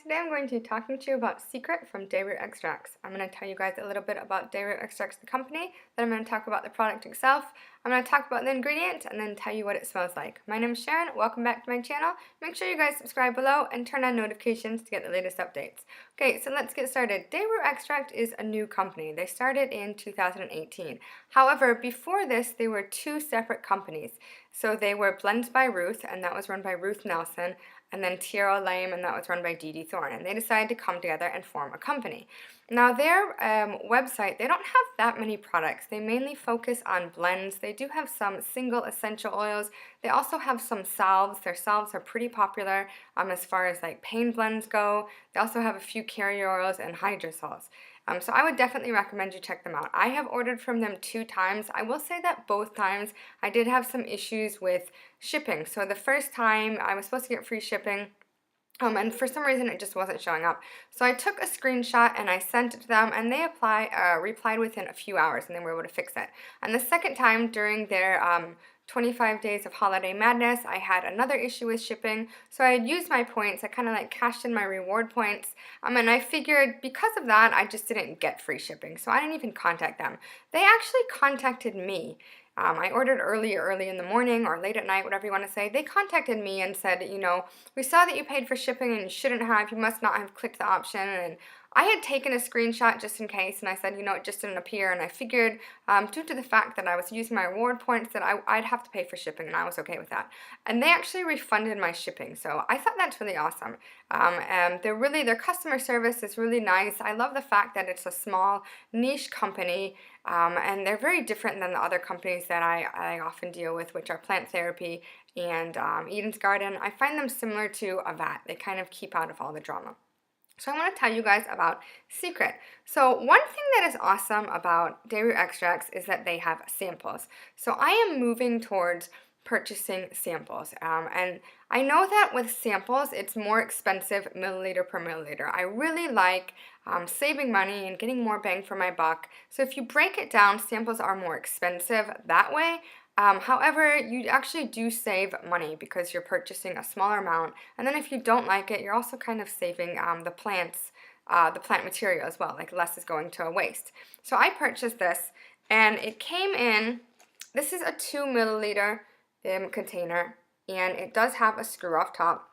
today I'm going to be talking to you about Secret from Deru Extracts. I'm going to tell you guys a little bit about Deru Extracts, the company, then I'm going to talk about the product itself, I'm going to talk about the ingredients, and then tell you what it smells like. My name is Sharon, welcome back to my channel. Make sure you guys subscribe below and turn on notifications to get the latest updates. Okay, so let's get started. Deru Extract is a new company. They started in 2018. However, before this, they were two separate companies. So they were Blends by Ruth, and that was run by Ruth Nelson, and then Tierra Lame, and that was run by Dee Thorne, and they decided to come together and form a company. Now their website, they don't have that many products. They mainly focus on blends. They do have some single essential oils. They also have some salves. Their salves are pretty popular as far as like pain blends go. They also have a few carrier oils and hydrosols. So I would definitely recommend you check them out. I have ordered from them 2 times. I will say that both times I did have some issues with shipping. So the first time I was supposed to get free shipping, and for some reason it just wasn't showing up. So I took a screenshot and I sent it to them, and they replied within a few hours, and they were able to fix it. And the second time during their 25 days of holiday madness, I had another issue with shipping, so I had used my points. I kind of like cashed in my reward points, and I figured because of that I just didn't get free shipping, so I didn't even contact them. They actually contacted me. I ordered early in the morning or late at night, whatever you want to say. They contacted me and said, you know, we saw that you paid for shipping and you shouldn't have. You must not have clicked the option. And I had taken a screenshot just in case, and I said, you know, it just didn't appear. And I figured, due to the fact that I was using my reward points, that I'd have to pay for shipping, and I was okay with that. And they actually refunded my shipping, so I thought that's really awesome. Their customer service is really nice. I love the fact that it's a small niche company. And they're very different than the other companies that I often deal with, which are Plant Therapy and Eden's Garden. I find them similar to Avat. They kind of keep out of all the drama. So I want to tell you guys about Secret. So one thing that is awesome about Deru Extracts is that they have samples. So I am moving towards purchasing samples, and I know that with samples it's more expensive milliliter per milliliter. I really like saving money and getting more bang for my buck. So if you break it down, samples are more expensive that way. However, you actually do save money because you're purchasing a smaller amount, and then if you don't like it, you're also kind of saving the plant material as well, like less is going to a waste. So I purchased this, and it came in, this is a 2 milliliter container, and it does have a screw off top.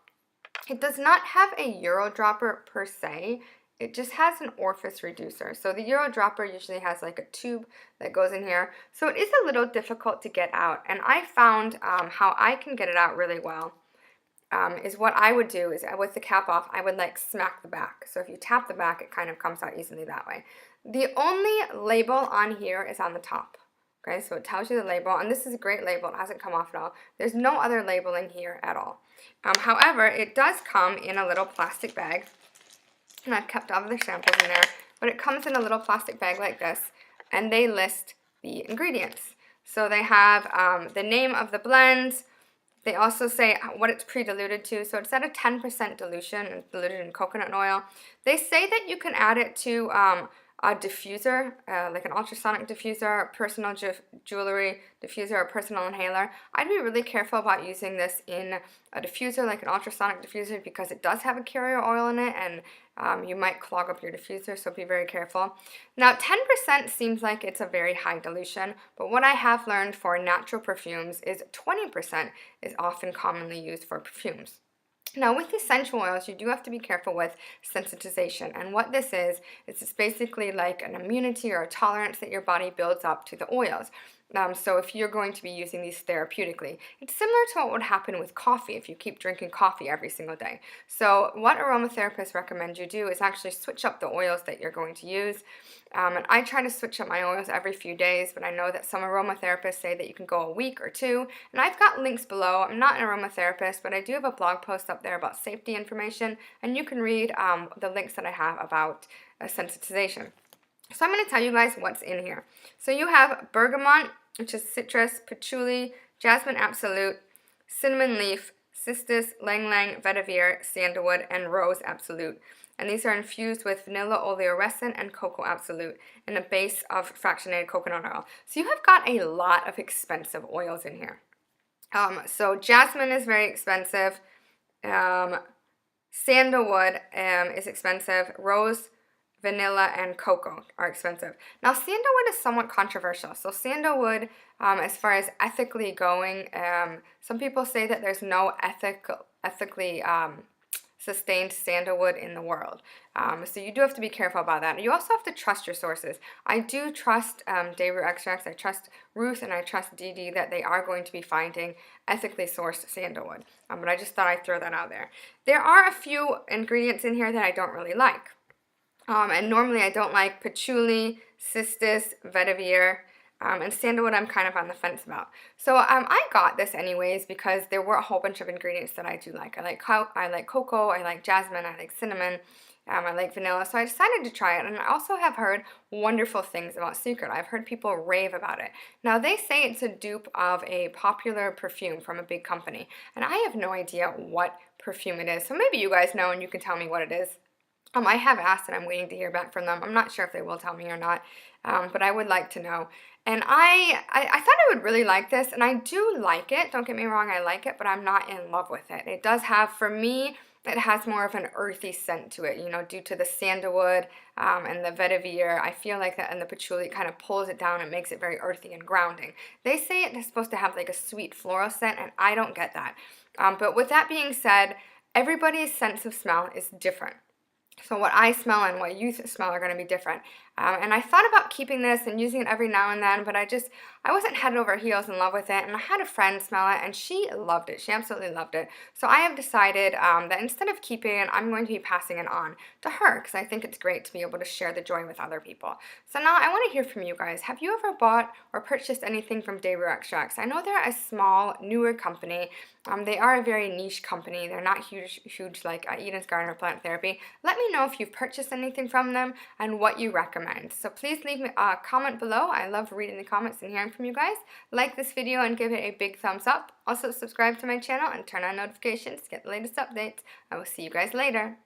It does not have a Euro dropper per se. It just has an orifice reducer. So the Euro dropper usually has like a tube that goes in here. So it is a little difficult to get out. And I found how I can get it out really well is what I would do is with the cap off, I would like smack the back. So if you tap the back, it kind of comes out easily that way. The only label on here is on the top. Okay, so it tells you the label, and this is a great label. It hasn't come off at all. There's no other labeling here at all. However, it does come in a little plastic bag. And I've kept all of their samples in there, but it comes in a little plastic bag like this, and they list the ingredients. So they have the name of the blends. They also say what it's pre-diluted to. So it's at a 10% dilution. It's diluted in coconut oil. They say that you can add it to a diffuser, like an ultrasonic diffuser, a personal jewelry diffuser, or a personal inhaler. I'd be really careful about using this in a diffuser, like an ultrasonic diffuser, because it does have a carrier oil in it, and you might clog up your diffuser, so be very careful. Now, 10% seems like it's a very high dilution, but what I have learned for natural perfumes is 20% is often commonly used for perfumes. Now, with essential oils, you do have to be careful with sensitization, and what this is it's basically like an immunity or a tolerance that your body builds up to the oils. So if you're going to be using these therapeutically, it's similar to what would happen with coffee if you keep drinking coffee every single day. So what aromatherapists recommend you do is actually switch up the oils that you're going to use. And I try to switch up my oils every few days, but I know that some aromatherapists say that you can go a week or 2. And I've got links below. I'm not an aromatherapist, but I do have a blog post up there about safety information, and you can read the links that I have about sensitization. So I'm going to tell you guys what's in here. So you have bergamot, which is citrus, patchouli, jasmine absolute, cinnamon leaf, cistus, ylang ylang, vetiver, sandalwood, and rose absolute. And these are infused with vanilla oleoresin and cocoa absolute in a base of fractionated coconut oil. So you have got a lot of expensive oils in here. So jasmine is very expensive. Sandalwood is expensive. Rose, vanilla, and cocoa are expensive. Now, sandalwood is somewhat controversial. So sandalwood, as far as ethically going, some people say that there's no ethically sustained sandalwood in the world. So you do have to be careful about that. You also have to trust your sources. I do trust Deru extracts. I trust Ruth and I trust Dee that they are going to be finding ethically sourced sandalwood. But I just thought I'd throw that out there. There are a few ingredients in here that I don't really like. And normally I don't like patchouli, cistus, vetiver, and sandalwood I'm kind of on the fence about. So I got this anyways because there were a whole bunch of ingredients that I do like. I like cocoa, I like jasmine, I like cinnamon, I like vanilla. So I decided to try it, and I also have heard wonderful things about Secret. I've heard people rave about it. Now they say it's a dupe of a popular perfume from a big company, and I have no idea what perfume it is. So maybe you guys know and you can tell me what it is. I have asked and I'm waiting to hear back from them. I'm not sure if they will tell me or not, but I would like to know. And I thought I would really like this, and I do like it. Don't get me wrong, I like it, but I'm not in love with it. It does have, for me, it has more of an earthy scent to it, you know, due to the sandalwood and the vetiver. I feel like that, and the patchouli kind of pulls it down and makes it very earthy and grounding. They say it's supposed to have like a sweet floral scent, and I don't get that. But with that being said, everybody's sense of smell is different. So what I smell and what you smell are going to be different. And I thought about keeping this and using it every now and then, but I wasn't head over heels in love with it. And I had a friend smell it, and she loved it. She absolutely loved it. So I have decided that instead of keeping it, I'm going to be passing it on to her because I think it's great to be able to share the joy with other people. So now I want to hear from you guys. Have you ever bought or purchased anything from Deru Extracts? I know they're a small, newer company. They are a very niche company. They're not huge like Eden's Garden or Plant Therapy. Let me know if you've purchased anything from them and what you recommend. So please leave me a comment below. I love reading the comments and hearing from you guys. Like this video and give it a big thumbs up. Also subscribe to my channel and turn on notifications to get the latest updates. I will see you guys later.